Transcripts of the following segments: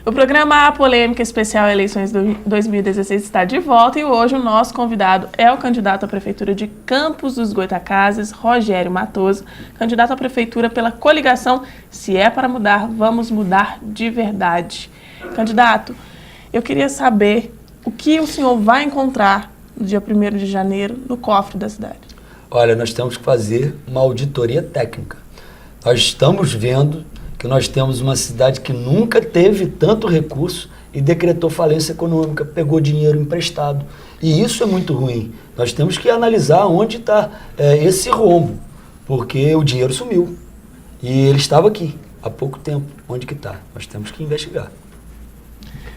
O programa A Polêmica Especial Eleições 2016 está de volta e hoje o nosso convidado é o candidato à Prefeitura de Campos dos Goytacazes, Rogério Matoso, candidato à Prefeitura pela coligação Se é para mudar, vamos mudar de verdade. Candidato, eu queria saber o que o senhor vai encontrar no dia 1º de janeiro no cofre da cidade. Olha, nós temos que fazer uma auditoria técnica. Nós estamos vendo que nós temos uma cidade que nunca teve tanto recurso e decretou falência econômica, pegou dinheiro emprestado. E isso é muito ruim. Nós temos que analisar onde está esse rombo, porque o dinheiro sumiu. E ele estava aqui há pouco tempo. Onde que está? Nós temos que investigar.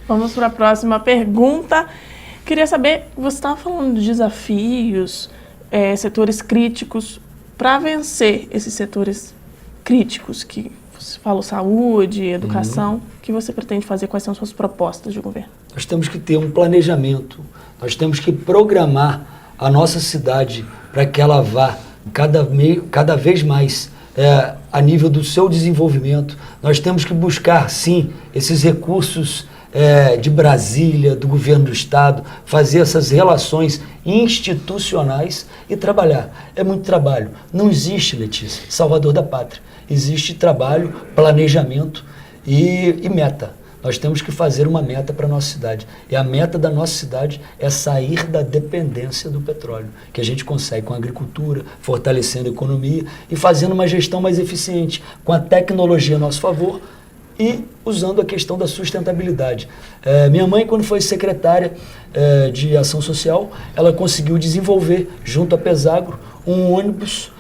Vamos para a próxima pergunta. Queria saber, você estava falando de desafios, setores críticos. Para vencer esses setores críticos que você falou, saúde, educação, o que você pretende fazer? Quais são as suas propostas de governo? Nós temos que ter um planejamento, nós temos que programar a nossa cidade para que ela vá cada vez mais a nível do seu desenvolvimento. Nós temos que buscar, sim, esses recursos de Brasília, do governo do estado, fazer essas relações institucionais e trabalhar. É muito trabalho. Não existe, Letícia, salvador da pátria. Existe trabalho, planejamento e meta. Nós temos que fazer uma meta para a nossa cidade. E a meta da nossa cidade é sair da dependência do petróleo, que a gente consegue com a agricultura, fortalecendo a economia e fazendo uma gestão mais eficiente, com a tecnologia a nosso favor e usando a questão da sustentabilidade. Minha mãe, quando foi secretária de Ação Social, ela conseguiu desenvolver, junto à Pesagro, um ônibus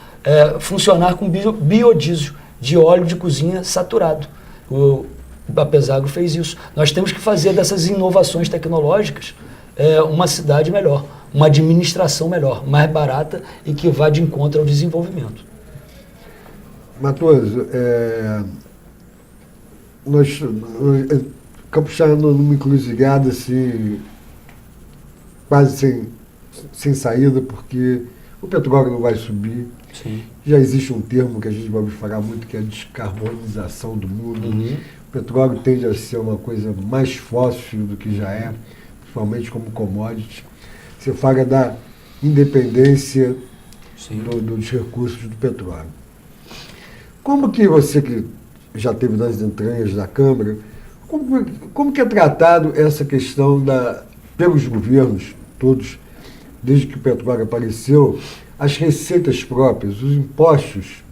funcionar com biodiesel, de óleo de cozinha saturado. A Pesagro fez isso. Nós temos que fazer dessas inovações tecnológicas uma cidade melhor, uma administração melhor, mais barata e que vá de encontro ao desenvolvimento. Matoso, Campos está numa encruzilhada assim, quase sem saída, porque o petróleo não vai subir. Sim. Já existe um termo que a gente vai ouvir falar muito, que é a descarbonização do mundo. Uhum. O petróleo tende a ser uma coisa mais fóssil do que já é, principalmente como commodity. Você fala da independência dos recursos do petróleo. Como que você, que já teve nas entranhas da Câmara, como que é tratado essa questão pelos governos todos, desde que o petróleo apareceu, as receitas próprias, os impostos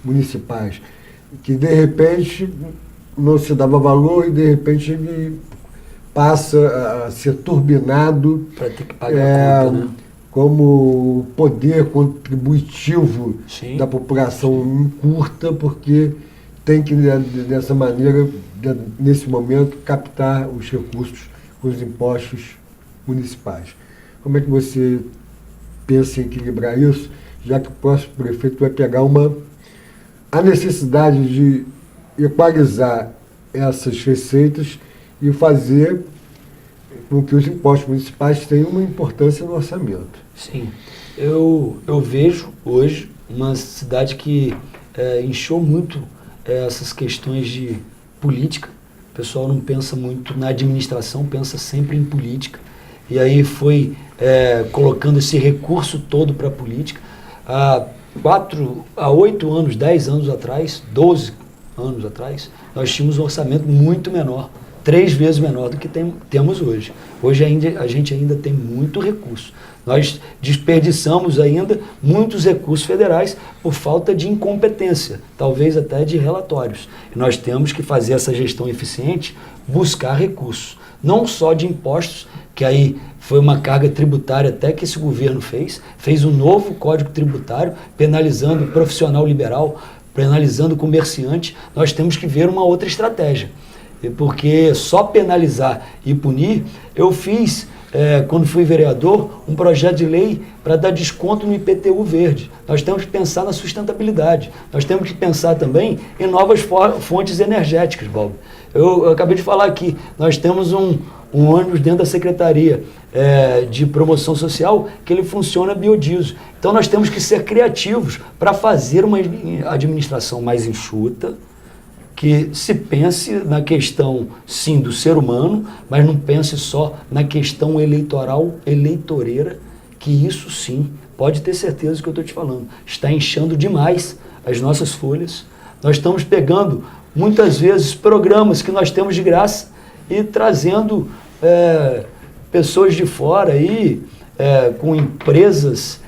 municipais, que de repente não se dava valor e de repente ele passa a ser turbinado para ter que pagar a conta, né? Como poder contributivo Sim. da população encurta, porque tem que, dessa maneira, nesse momento, captar os recursos com os impostos municipais. Como é que você pensa em equilibrar isso, já que o próximo prefeito vai pegar a necessidade de equalizar essas receitas e fazer com que os impostos municipais tenham uma importância no orçamento? Sim, eu vejo hoje uma cidade que inchou muito essas questões de política. O pessoal não pensa muito na administração, pensa sempre em política. E aí foi colocando esse recurso todo para a política. Há 8 anos, 10 anos atrás, 12 anos atrás, nós tínhamos um orçamento muito menor, 3 vezes menor do que temos hoje. Hoje a gente ainda tem muito recurso. Nós desperdiçamos ainda muitos recursos federais por falta de incompetência, talvez até de relatórios. E nós temos que fazer essa gestão eficiente, buscar recursos, não só de impostos, que aí foi uma carga tributária até que esse governo fez um novo Código Tributário, penalizando o profissional liberal, penalizando o comerciante. Nós temos que ver uma outra estratégia, porque só penalizar e punir, eu fiz, quando fui vereador, um projeto de lei para dar desconto no IPTU verde. Nós temos que pensar na sustentabilidade, nós temos que pensar também em novas fontes energéticas, Bob. Eu acabei de falar aqui, nós temos um ônibus dentro da Secretaria de Promoção Social que ele funciona biodiesel. Então nós temos que ser criativos para fazer uma administração mais enxuta, que se pense na questão, sim, do ser humano, mas não pense só na questão eleitoral, eleitoreira, que isso sim, pode ter certeza do que eu estou te falando, está inchando demais as nossas folhas. Nós estamos pegando, muitas vezes, programas que nós temos de graça e trazendo pessoas de fora aí, com empresas,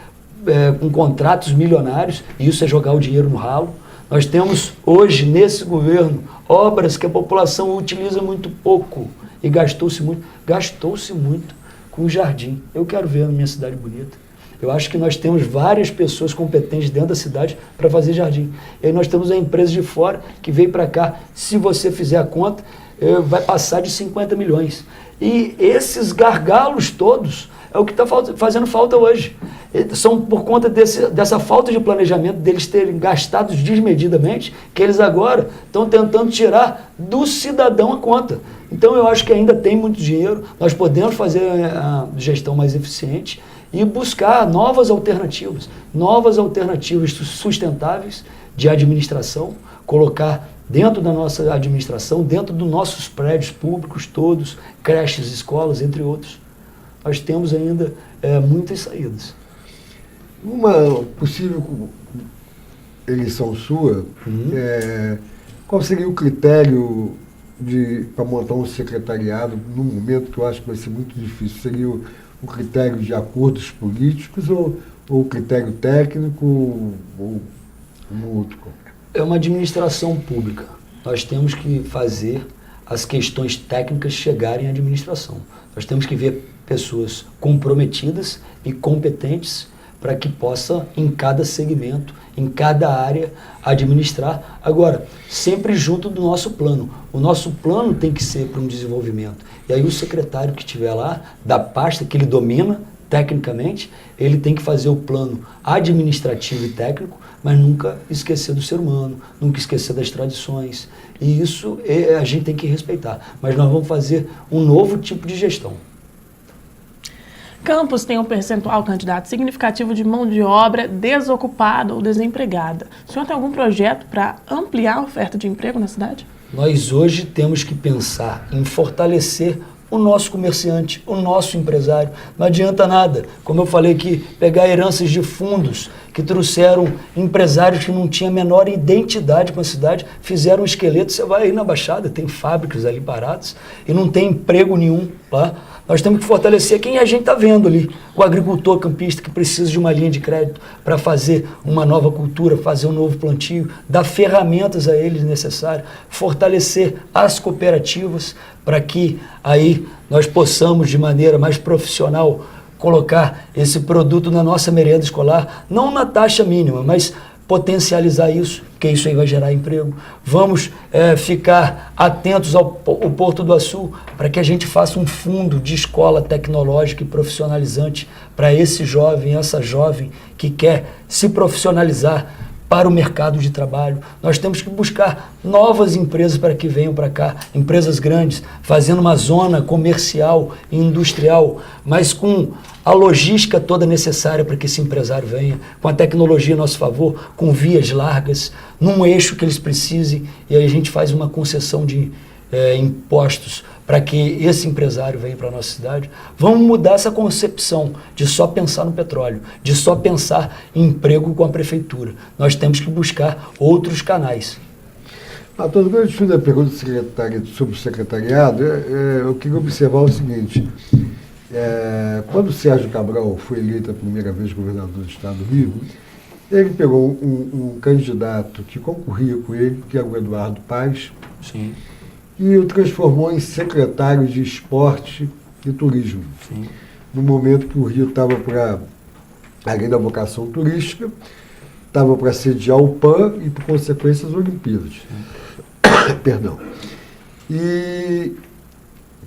com contratos milionários, e isso é jogar o dinheiro no ralo. Nós temos hoje, nesse governo, obras que a população utiliza muito pouco e gastou-se muito com o jardim. Eu quero ver a minha cidade bonita. Eu acho que nós temos várias pessoas competentes dentro da cidade para fazer jardim. E aí nós temos a empresa de fora que veio para cá. Se você fizer a conta, vai passar de 50 milhões. E esses gargalos todos é o que está fazendo falta hoje. São por conta dessa falta de planejamento, deles terem gastado desmedidamente, que eles agora estão tentando tirar do cidadão a conta. Então eu acho que ainda tem muito dinheiro, nós podemos fazer a gestão mais eficiente e buscar novas alternativas sustentáveis de administração, colocar dentro da nossa administração, dentro dos nossos prédios públicos todos, creches, escolas, entre outros. Nós temos ainda muitas saídas. Uma possível eleição sua, qual seria o critério para montar um secretariado num momento que eu acho que vai ser muito difícil? Seria o critério de acordos políticos ou o critério técnico ou um outro? É uma administração pública. Nós temos que fazer as questões técnicas chegarem à administração. Nós temos que ver pessoas comprometidas e competentes para que possa, em cada segmento, em cada área, administrar. Agora, sempre junto do nosso plano. O nosso plano tem que ser para um desenvolvimento. E aí o secretário que estiver lá, da pasta que ele domina tecnicamente, ele tem que fazer o plano administrativo e técnico, mas nunca esquecer do ser humano, nunca esquecer das tradições. E isso a gente tem que respeitar. Mas nós vamos fazer um novo tipo de gestão. Campos tem um percentual, candidato, significativo de mão de obra desocupada ou desempregada. O senhor tem algum projeto para ampliar a oferta de emprego na cidade? Nós hoje temos que pensar em fortalecer o nosso comerciante, o nosso empresário. Não adianta nada, como eu falei aqui, pegar heranças de fundos que trouxeram empresários que não tinham a menor identidade com a cidade, fizeram um esqueleto. Você vai aí na Baixada, tem fábricas ali paradas e não tem emprego nenhum lá. Nós temos que fortalecer quem a gente está vendo ali, o agricultor campista que precisa de uma linha de crédito para fazer uma nova cultura, fazer um novo plantio, dar ferramentas a eles necessárias, fortalecer as cooperativas para que aí nós possamos, de maneira mais profissional, colocar esse produto na nossa merenda escolar, não na taxa mínima, mas potencializar isso, porque isso aí vai gerar emprego. Vamos ficar atentos ao Porto do Açu para que a gente faça um fundo de escola tecnológica e profissionalizante para esse jovem, essa jovem que quer se profissionalizar para o mercado de trabalho. Nós temos que buscar novas empresas para que venham para cá, empresas grandes, fazendo uma zona comercial e industrial, mas com a logística toda necessária para que esse empresário venha, com a tecnologia a nosso favor, com vias largas, num eixo que eles precisem, e aí a gente faz uma concessão de impostos para que esse empresário venha para a nossa cidade. Vamos mudar essa concepção de só pensar no petróleo, de só pensar em emprego com a prefeitura. Nós temos que buscar outros canais. Quando eu fiz a pergunta sobre o secretariado, eu queria observar o seguinte. Quando o Sérgio Cabral foi eleito a primeira vez governador do estado do Rio, ele pegou um candidato que concorria com ele, que era o Eduardo Paes, Sim. e o transformou em secretário de Esporte e Turismo. Sim. No momento que o Rio estava além da vocação turística, estava para sediar o PAN e, por consequência, as Olimpíadas. Perdão. E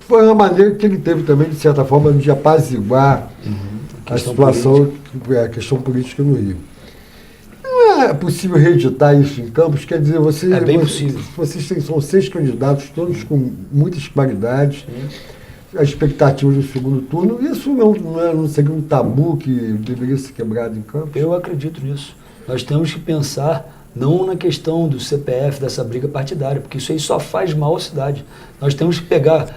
foi uma maneira que ele teve também, de certa forma, de apaziguar a situação, a questão política no Rio. Não é possível reeditar isso em Campos? Quer dizer, é bem possível. São 6 candidatos, todos com muitas qualidades, a expectativa do segundo turno. Isso não seria um tabu que deveria ser quebrado em Campos? Eu acredito nisso. Nós temos que pensar não na questão do CPF, dessa briga partidária, porque isso aí só faz mal à cidade. Nós temos que pegar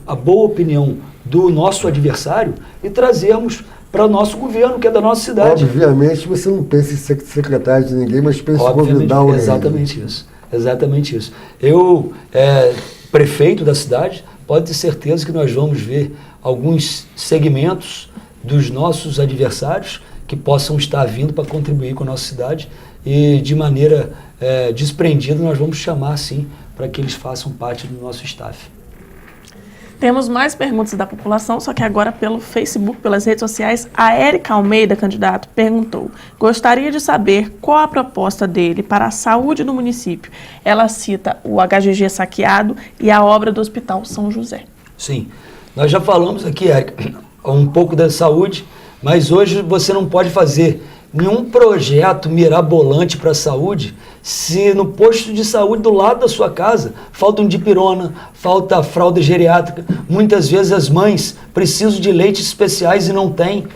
a boa opinião do nosso adversário e trazermos para o nosso governo, que é da nossa cidade. Obviamente você não pensa em ser secretário de ninguém, mas pensa em convidar o Exatamente isso. Exatamente isso. Eu, prefeito da cidade, pode ter certeza que nós vamos ver alguns segmentos dos nossos adversários que possam estar vindo para contribuir com a nossa cidade e de maneira desprendida nós vamos chamar sim para que eles façam parte do nosso staff. Temos mais perguntas da população, só que agora pelo Facebook, pelas redes sociais. A Érica Almeida, candidato, perguntou: gostaria de saber qual a proposta dele para a saúde do município. Ela cita o HGG saqueado e a obra do Hospital São José. Sim, nós já falamos aqui, Érica, um pouco da saúde, mas hoje você não pode fazer nenhum projeto mirabolante para a saúde se no posto de saúde do lado da sua casa falta um dipirona, falta fralda geriátrica. Muitas vezes as mães precisam de leites especiais e não têm.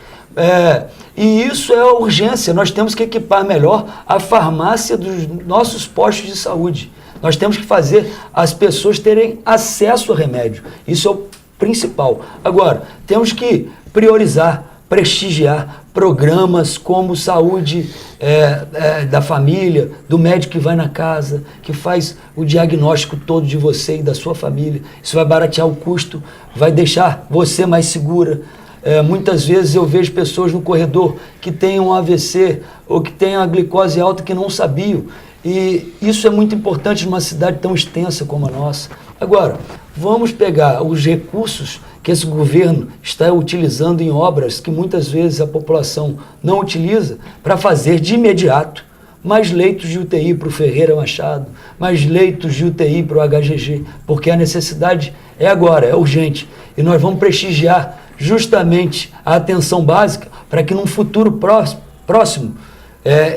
E isso é a urgência. Nós temos que equipar melhor a farmácia dos nossos postos de saúde. Nós temos que fazer as pessoas terem acesso a remédio. Isso é o principal. Agora, temos que priorizar, prestigiar programas como saúde da família, do médico que vai na casa, que faz o diagnóstico todo de você e da sua família. Isso vai baratear o custo, vai deixar você mais segura. Muitas vezes eu vejo pessoas no corredor que têm um AVC ou que têm a glicose alta que não sabiam. E isso é muito importante numa cidade tão extensa como a nossa. Agora, vamos pegar os recursos que esse governo está utilizando em obras que muitas vezes a população não utiliza para fazer de imediato mais leitos de UTI para o Ferreira Machado, mais leitos de UTI para o HGG, porque a necessidade é agora, é urgente. E nós vamos prestigiar justamente a atenção básica para que num futuro próximo,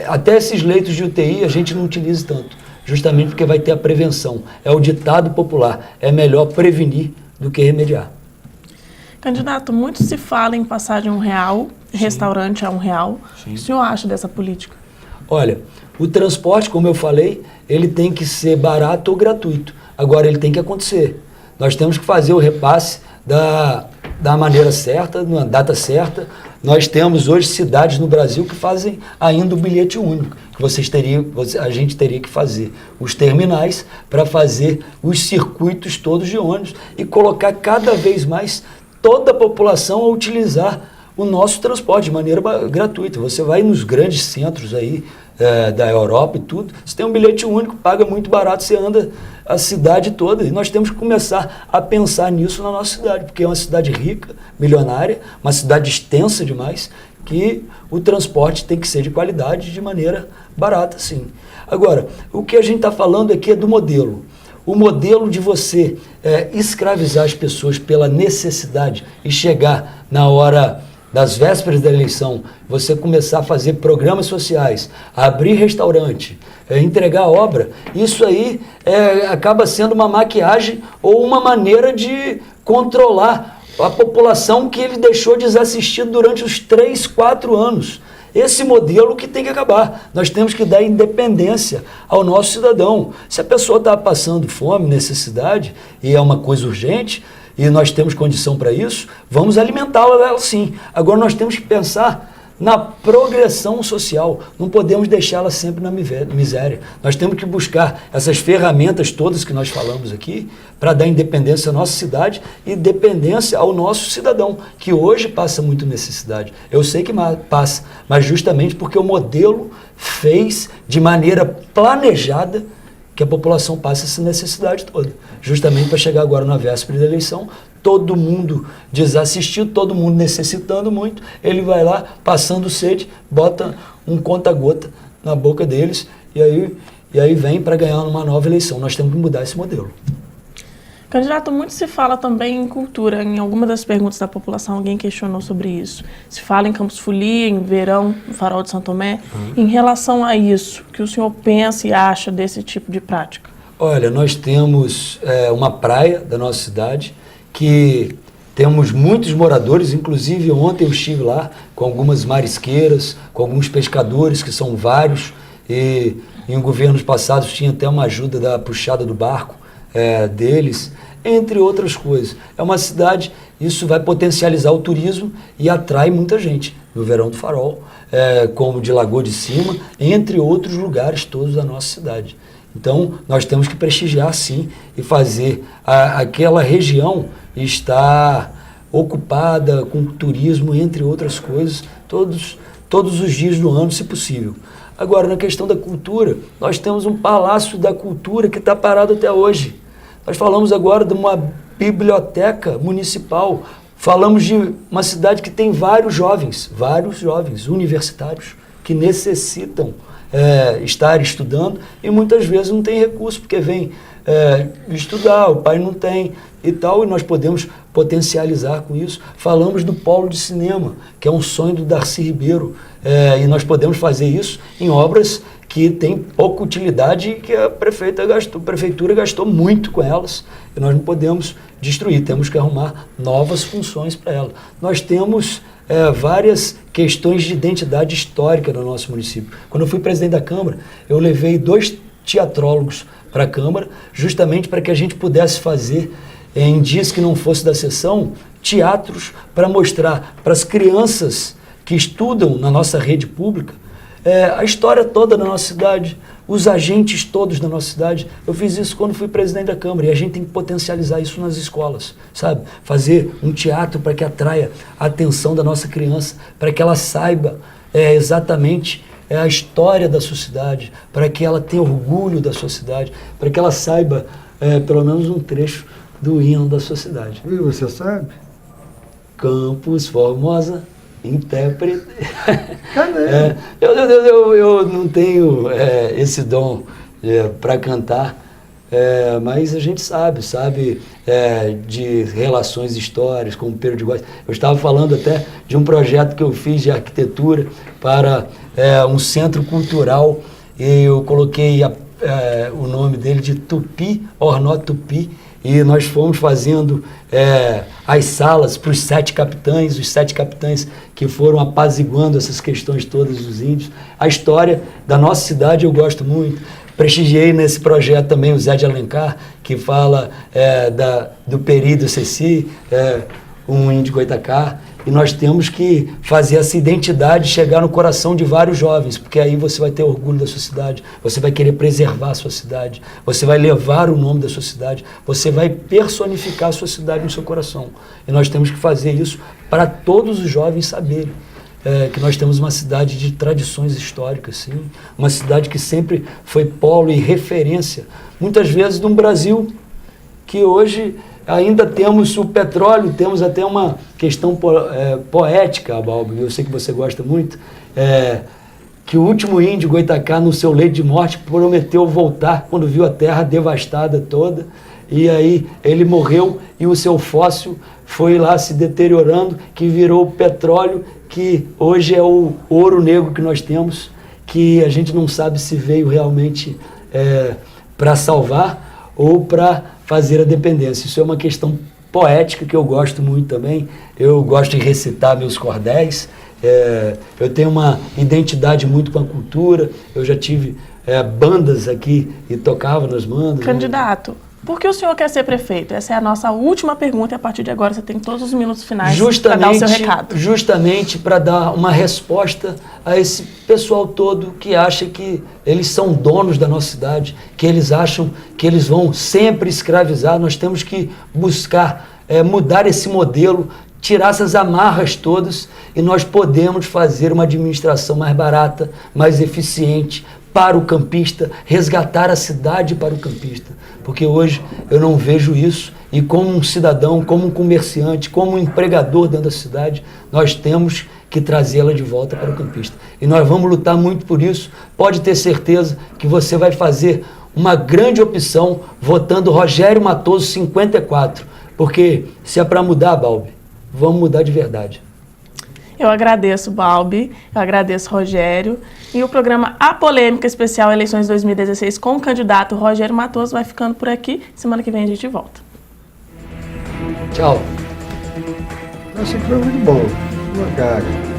até esses leitos de UTI a gente não utilize tanto, justamente porque vai ter a prevenção. É o ditado popular, é melhor prevenir do que remediar. Candidato, muito se fala em passagem R$1, restaurante a R$1. Sim. O senhor acha dessa política? Olha, o transporte, como eu falei, ele tem que ser barato ou gratuito. Agora, ele tem que acontecer. Nós temos que fazer o repasse da maneira certa, na data certa. Nós temos hoje cidades no Brasil que fazem ainda o bilhete único, que a gente teria que fazer os terminais para fazer os circuitos todos de ônibus e colocar cada vez mais toda a população a utilizar o nosso transporte de maneira gratuita. Você vai nos grandes centros aí da Europa e tudo, você tem um bilhete único, paga muito barato, você anda a cidade toda. E nós temos que começar a pensar nisso na nossa cidade, porque é uma cidade rica, milionária, uma cidade extensa demais, que o transporte tem que ser de qualidade, de maneira barata, sim. Agora, o que a gente está falando aqui é do modelo. O modelo de você escravizar as pessoas pela necessidade e chegar na hora das vésperas da eleição, você começar a fazer programas sociais, abrir restaurante, entregar obra, isso aí acaba sendo uma maquiagem ou uma maneira de controlar a população que ele deixou desassistida durante os 3, 4 anos. Esse modelo que tem que acabar. Nós temos que dar independência ao nosso cidadão. Se a pessoa está passando fome, necessidade, e é uma coisa urgente, e nós temos condição para isso, vamos alimentá-la sim. Agora nós temos que pensar na progressão social. Não podemos deixá-la sempre na miséria. Nós temos que buscar essas ferramentas todas que nós falamos aqui para dar independência à nossa cidade e dependência ao nosso cidadão, que hoje passa muito necessidade. Eu sei que passa, mas justamente porque o modelo fez de maneira planejada que a população passe essa necessidade toda. Justamente para chegar agora na véspera da eleição, todo mundo desassistido, todo mundo necessitando muito, ele vai lá, passando sede, bota um conta-gota na boca deles e aí vem para ganhar uma nova eleição. Nós temos que mudar esse modelo. Candidato, muito se fala também em cultura. Em alguma das perguntas da população, alguém questionou sobre isso. Se fala em Campos Folia, em Verão, no Farol de São Tomé. Em relação a isso, o que o senhor pensa e acha desse tipo de prática? Olha, nós temos uma praia da nossa cidade que temos muitos moradores, inclusive ontem eu estive lá com algumas marisqueiras, com alguns pescadores, que são vários, e em governos passados tinha até uma ajuda da puxada do barco deles, entre outras coisas. É uma cidade, isso vai potencializar o turismo e atrai muita gente no Verão do Farol, como de Lagoa de Cima, entre outros lugares todos da nossa cidade. Então, nós temos que prestigiar, sim, e fazer aquela região estar ocupada com turismo, entre outras coisas, todos os dias do ano, se possível. Agora, na questão da cultura, nós temos um Palácio da Cultura que está parado até hoje. Nós falamos agora de uma biblioteca municipal, falamos de uma cidade que tem vários jovens universitários que necessitam estar estudando e muitas vezes não tem recurso, porque vem estudar, o pai não tem e tal, e nós podemos potencializar com isso. Falamos do polo de cinema, que é um sonho do Darcy Ribeiro, e nós podemos fazer isso em obras que têm pouca utilidade e que a prefeitura gastou muito com elas, e nós não podemos destruir, temos que arrumar novas funções para ela. Nós temos várias questões de identidade histórica no nosso município. Quando eu fui presidente da Câmara, eu levei 2 teatrólogos para a Câmara, justamente para que a gente pudesse fazer, em dias que não fosse da sessão, teatros para mostrar para as crianças que estudam na nossa rede pública a história toda da nossa cidade, os agentes todos da nossa cidade. Eu fiz isso quando fui presidente da Câmara, e a gente tem que potencializar isso nas escolas, sabe? Fazer um teatro para que atraia a atenção da nossa criança, para que ela saiba exatamente a história da sua cidade, para que ela tenha orgulho da sua cidade, para que ela saiba pelo menos um trecho do hino da sua cidade. E você sabe? Campos Formosa, intérprete. Cadê? Eu não tenho esse dom para cantar, mas a gente sabe de relações históricas, como Pedro de Góes. Eu estava falando até de um projeto que eu fiz de arquitetura para um centro cultural, e eu coloquei o nome dele de Tupi, Ornó Tupi, e nós fomos fazendo as salas para os 7 capitães, que foram apaziguando essas questões todas dos índios. A história da nossa cidade eu gosto muito. Prestigiei nesse projeto também o Zé de Alencar, que fala do Peri do Ceci, um índio Goitacá, e nós temos que fazer essa identidade chegar no coração de vários jovens, porque aí você vai ter orgulho da sua cidade, você vai querer preservar a sua cidade, você vai levar o nome da sua cidade, você vai personificar a sua cidade no seu coração. E nós temos que fazer isso para todos os jovens saberem que nós temos uma cidade de tradições históricas, sim, uma cidade que sempre foi polo e referência, muitas vezes de um Brasil que hoje ainda temos o petróleo, temos até uma questão poética, Balbi, eu sei que você gosta muito, que o último índio Goitacá, no seu leito de morte, prometeu voltar quando viu a terra devastada toda, e aí ele morreu e o seu fóssil foi lá se deteriorando, que virou petróleo, que hoje é o ouro negro que nós temos, que a gente não sabe se veio realmente para salvar ou para fazer a dependência. Isso é uma questão poética que eu gosto muito também. Eu gosto de recitar meus cordéis. Eu tenho uma identidade muito com a cultura. Eu já tive bandas aqui e tocava nas bandas. Candidato, por que o senhor quer ser prefeito? Essa é a nossa última pergunta, e a partir de agora você tem todos os minutos finais para dar o seu recado. Justamente para dar uma resposta a esse pessoal todo que acha que eles são donos da nossa cidade, que eles acham que eles vão sempre escravizar. Nós temos que buscar mudar esse modelo, tirar essas amarras todas, e nós podemos fazer uma administração mais barata, mais eficiente para o campista, resgatar a cidade para o campista. Porque hoje eu não vejo isso, e como um cidadão, como um comerciante, como um empregador dentro da cidade, nós temos que trazê-la de volta para o campista. E nós vamos lutar muito por isso. Pode ter certeza que você vai fazer uma grande opção votando Rogério Matoso 54, porque se é para mudar, Balbi, vamos mudar de verdade. Eu agradeço, Balbi, eu agradeço, Rogério. E o programa A Polêmica Especial Eleições 2016 com o candidato Rogério Matoso vai ficando por aqui. Semana que vem a gente volta. Tchau. Acho que foi muito bom. Uma cara.